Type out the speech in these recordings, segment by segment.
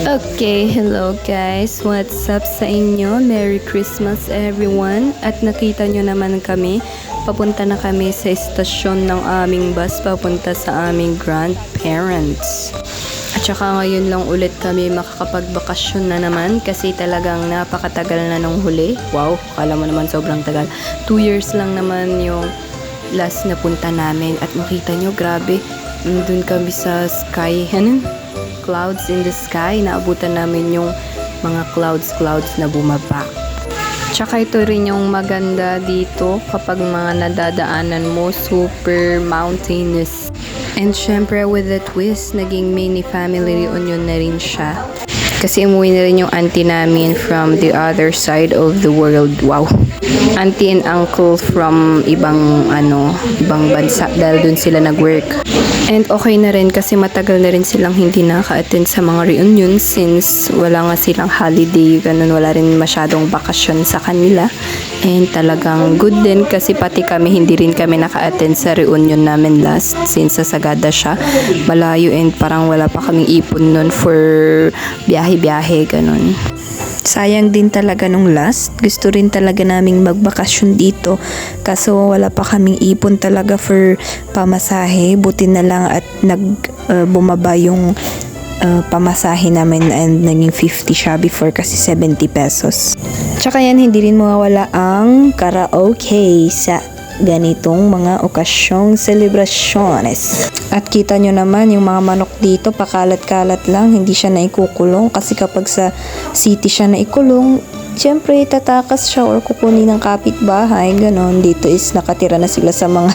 Okay, hello guys. What's up sa inyo? Merry Christmas everyone. At nakita nyo naman kami. Papunta na kami sa estasyon ng aming bus papunta sa aming grandparents. At saka ngayon lang ulit kami makakapagbakasyon na naman kasi talagang napakatagal na nung huli. Wow, kala mo naman sobrang tagal. 2 years lang naman yung last na punta namin. At makita nyo, grabe, dun kami sa sky. Clouds in the sky. Naabutan namin yung mga clouds na bumaba. Tsaka ito rin yung maganda dito kapag mga nadadaanan mo, super mountainous. And syempre with the twist, naging mini family reunion na rin siya. Kasi umuwi na rin yung auntie namin from the other side of the world. Wow! Auntie and uncle from ibang bansa dahil dun sila nag-work. And okay na rin kasi matagal na rin silang hindi naka-attend sa mga reunion since wala nga silang holiday, ganun, wala rin masyadong bakasyon sa kanila. And talagang good din kasi pati kami hindi rin kami naka-attend sa reunion namin last since sa Sagada siya. Malayo and parang wala pa kaming ipon nun for biyahe-biyahe, ganun. Sayang din talaga nung last. Gusto rin talaga naming magbakasyon dito. Kaso wala pa kaming ipon talaga for pamasahe. Buti na lang at bumaba yung pamasahe namin and naging 50 siya before kasi 70 pesos. Tsaka yan, hindi rin mawawala ang karaoke sa ganitong mga okasyong selebrasyones. At kita nyo naman yung mga manok dito, pakalat-kalat lang, hindi siya naikukulong kasi kapag sa city siya naikulong, syempre tatakas siya or kukunin ng kapitbahay, ganon. Dito is nakatira na sila sa mga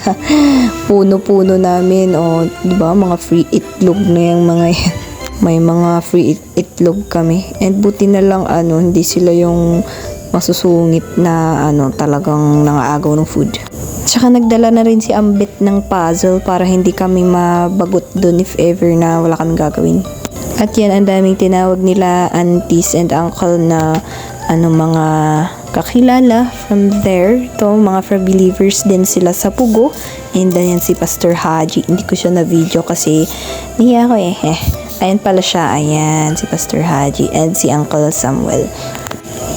puno-puno namin o diba, mga free itlog na yung mga yan. May mga free itlog kami and buti na lang hindi sila yung masusungit na talagang nangaagaw ng food. Tsaka nagdala na rin si Ambit ng puzzle para hindi kami mabagot dun if ever na wala kaming gagawin. At yan, ang daming tinawag nila aunties and uncle na mga kakilala from there. Ito, mga for believers din sila sa Pugo. And then yan si Pastor Haji. Hindi ko siya na video kasi niya ako Ayan pala siya. Ayan, si Pastor Haji and si Uncle Samuel.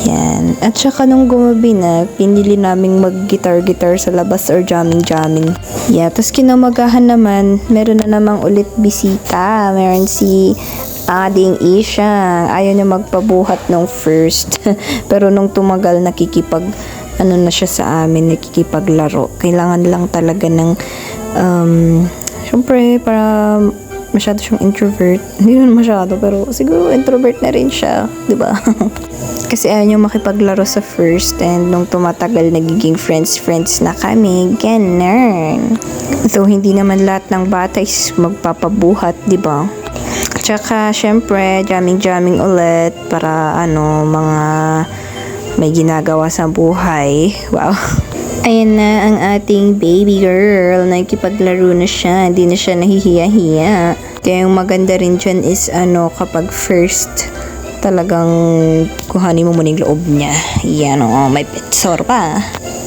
Yan. At saka nung gumabi na, pinili naming mag-guitar-guitar sa labas or jamming-jamming. Yeah, tapos kinamagahan naman, meron na namang ulit bisita. Meron si Ading Isha. Ayaw niya magpabuhat nung first. Pero nung tumagal, nakikipag na siya sa amin, nakikipaglaro. Kailangan lang talaga ng syempre, para masyado siyang introvert. Hindi naman masyado, pero siguro introvert na rin siya. Diba? Kasi ayaw niyo makipaglaro sa first and nung tumatagal nagiging friends na kami, ganun. So, hindi naman lahat ng bata is magpapabuhat, diba? Tsaka, syempre, jamming ulit para, mga may ginagawa sa buhay. Wow. Ayan na ang ating baby girl. Nakikipaglaro na siya. Hindi na siya nahihiya-hiya. Kaya yung maganda rin dyan is, kapag first, talagang kuhanin mo muna yung loob niya. Yan may petsor pa.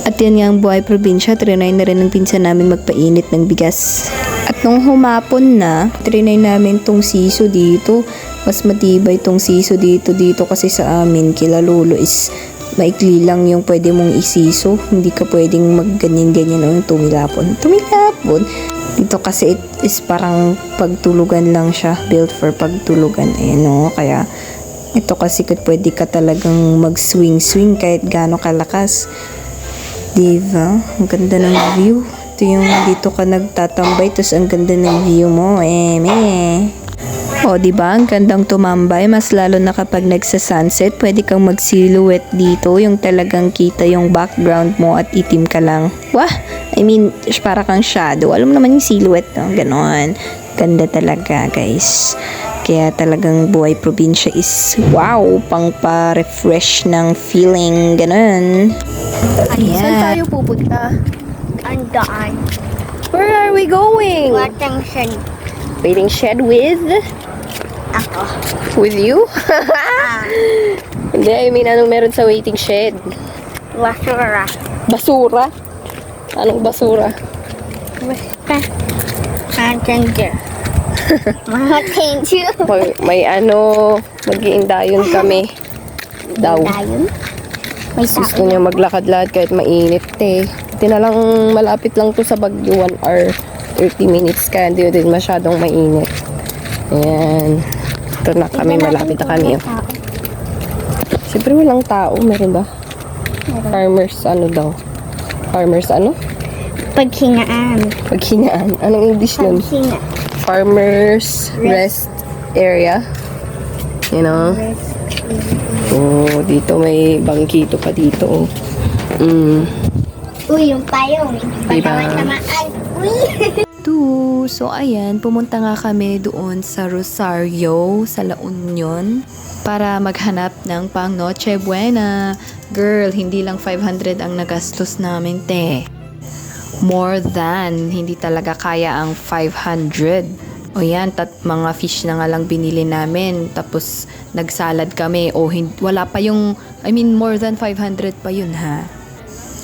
At yan nga ang buhay probinsya, trinay na rin ng pinsan namin magpainit ng bigas. At nung humapon na, trinay namin tong siso dito. Mas matibay tong siso dito kasi sa amin, kila lolo is maikli lang yung pwede mong isiso. Hindi ka pwedeng magganyan-ganyan o tumilapon. Dito kasi it is parang pagtulugan lang siya. Built for pagtulugan. Kaya ito kasi pwede ka talagang mag-swing kahit gaano kalakas. Diba? Ang ganda ng view. Ito yung dito ka nagtatambay tapos ang ganda ng view mo. O diba? Ang gandang tumambay. Mas lalo na kapag nagsa-sunset, pwede kang mag-silhouette dito. Yung talagang kita yung background mo at itim ka lang. Wah! Para kang shadow. Alam mo naman yung silhouette, no? Ganon. Ganda talaga, guys. Kaya talagang buhay probinsya is wow, pang pa-refresh ng feeling, ganun. Saan tayo pupunta? Andaan. Where are we going? Watang shed. Waiting shed with? Ako. With you? Hindi, anong meron sa waiting shed? Basura. Basura? Anong basura? Basta. Messenger. Mga thank you. May mag-iindayon kami. Daw. Dayon. May Gusto niya maglakad-lakad kahit mainit eh. Ito na lang, malapit lang to sa Baguio, 1 hour 30 minutes kaya hindi din masyadong mainit. Ayan. Ito na kami, malapit na kami. Siyempre walang tao, meron ba? Farmers daw? Farmers Paghingaan. Paghinaan. Anong English nun? Paghinga. Farmers rest area. You know? Oh, dito may bangkito pa dito. Uy, yung payong. Diba? Tamaan. Uy. So ayan, pumunta nga kami doon sa Rosario, sa La Union, para maghanap ng pang Noche Buena. Girl, hindi lang 500 ang nagastos namin, te. More than, hindi talaga kaya ang 500. O yan, mga fish na nga lang binili namin. Tapos, nagsalad kami. O, wala pa yung, more than 500 pa yun, ha?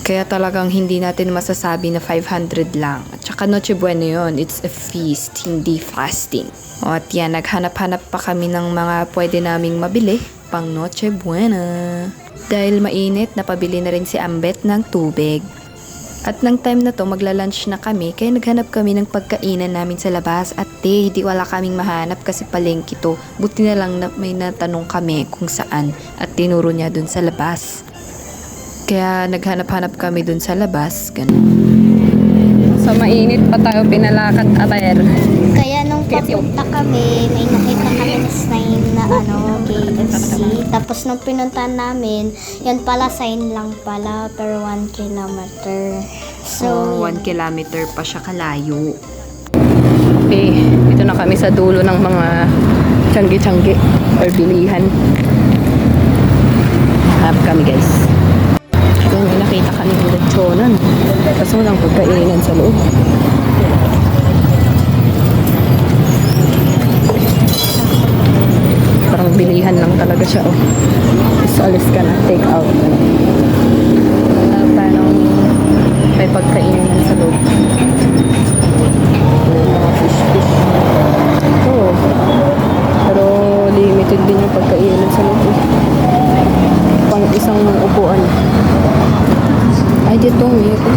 Kaya talagang hindi natin masasabi na 500 lang. At saka Noche Buena yun. It's a feast, hindi fasting. O, at yan, naghanap-hanap pa kami ng mga pwede naming mabili pang Noche Buena. Dahil mainit, napabili na rin si Ambet ng tubig. At nang time na to, magla-lunch na kami, kaya naghanap kami ng pagkainan namin sa labas. At hindi wala kaming mahanap kasi palengke to. Buti na lang na may natanong kami kung saan at tinuro niya dun sa labas. Kaya naghanap-hanap kami dun sa labas. Ganun. So mainit pa tayo pinalakad, aber. Kaya nung papunta kami, may nakita kami na sign na KFC. Tapos nung pinuntahan namin, yan pala sign lang pala, pero 1 kilometer. So, 1 kilometer pa siya kalayo. Okay, dito na kami sa dulo ng mga tiyanggi-tiyanggi or bilihan. Hanap kami, guys. Kung may nakita kami ng lechonan, kaso walang pagkainan sa loob. Parang bilihan lang talaga siya, oh. So, alis ka na, take out. Paano may pagkainan sa loob. Mga fish. Oo. Pero limited din yung pagkainan sa loob. Pang isang upuan. Ay, dito may ito.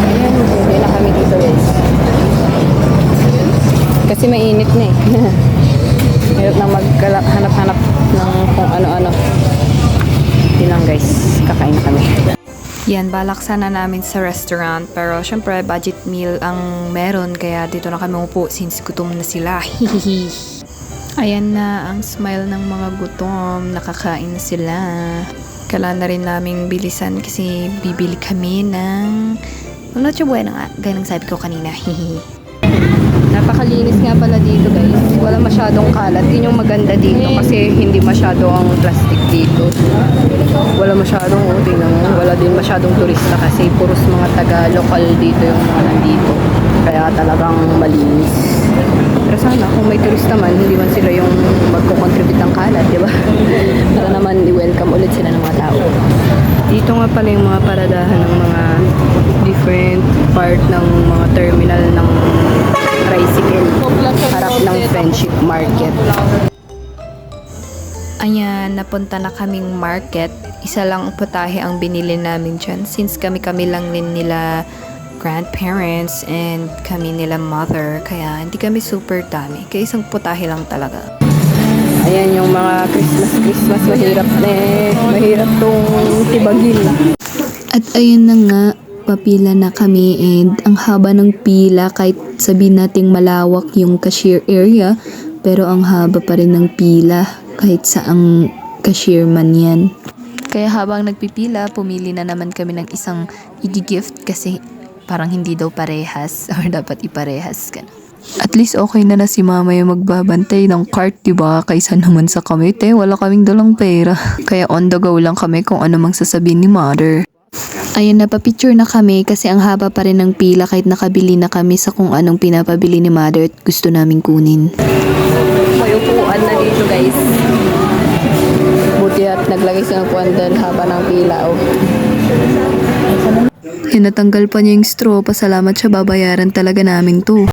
Ayan, hindi na kami dito, guys. Kasi mainit na eh. Hirap na maghanap-hanap ng kung ano-ano. Yun lang, guys. Kakain kami. Yan, balak sana namin sa restaurant. Pero syempre, budget meal ang meron. Kaya dito na kami upo since gutom na sila. Hihihi. Ayan na ang smile ng mga gutom. Nakakain na sila. Kailangan na rin naming bilisan kasi bibili kami ng Noche Buena nga. Gaya ng sabi ko kanina. Hihi. Napakalinis nga pala dito, guys. Wala masyadong kalat. Yun yung maganda dito kasi hindi masyado ang plastic dito. Wala masyadong, wala din masyadong turista kasi puros mga taga-local dito yung mga nandito. Kaya talagang malinis. Pero sana kung may turista man, hindi man sila yung magko-contribute ng kalat, di ba? Para naman i-welcome ulit sila ng mga tao. Dito nga pala yung mga paradahan ng mga different part ng mga terminal ng tricycle. Harap ng Friendship Market. Ayan, napunta na kaming market. Isa lang putahe ang binili namin dyan. Since kami lang din nila grandparents and kami nila mother. Kaya hindi kami super dami. Kaya isang putahe lang talaga. Ayan yung mga Christmas. Mahirap tong tibagin. At ayun na nga, papila na kami and ang haba ng pila kahit sabihin nating malawak yung cashier area. Pero ang haba pa rin ng pila kahit saang cashier man yan. Kaya habang nagpipila, pumili na naman kami ng isang i-gift kasi parang hindi daw parehas or dapat iparehas ka. At least okay na si mama yung magbabantay ng cart, diba? Kaysa naman sa kami, wala kaming dalang pera. Kaya on the go lang kami kung ano mang sasabihin ni mother. Ayun, napapicture na kami kasi ang haba pa rin ng pila kahit nakabili na kami sa kung anong pinapabili ni mother at gusto naming kunin. May upuan na dito, guys. Buti at naglagay sa upuan doon haba ng pila, oh. Hinatanggal pa niya yung straw. Pasalamat siya, babayaran talaga namin to.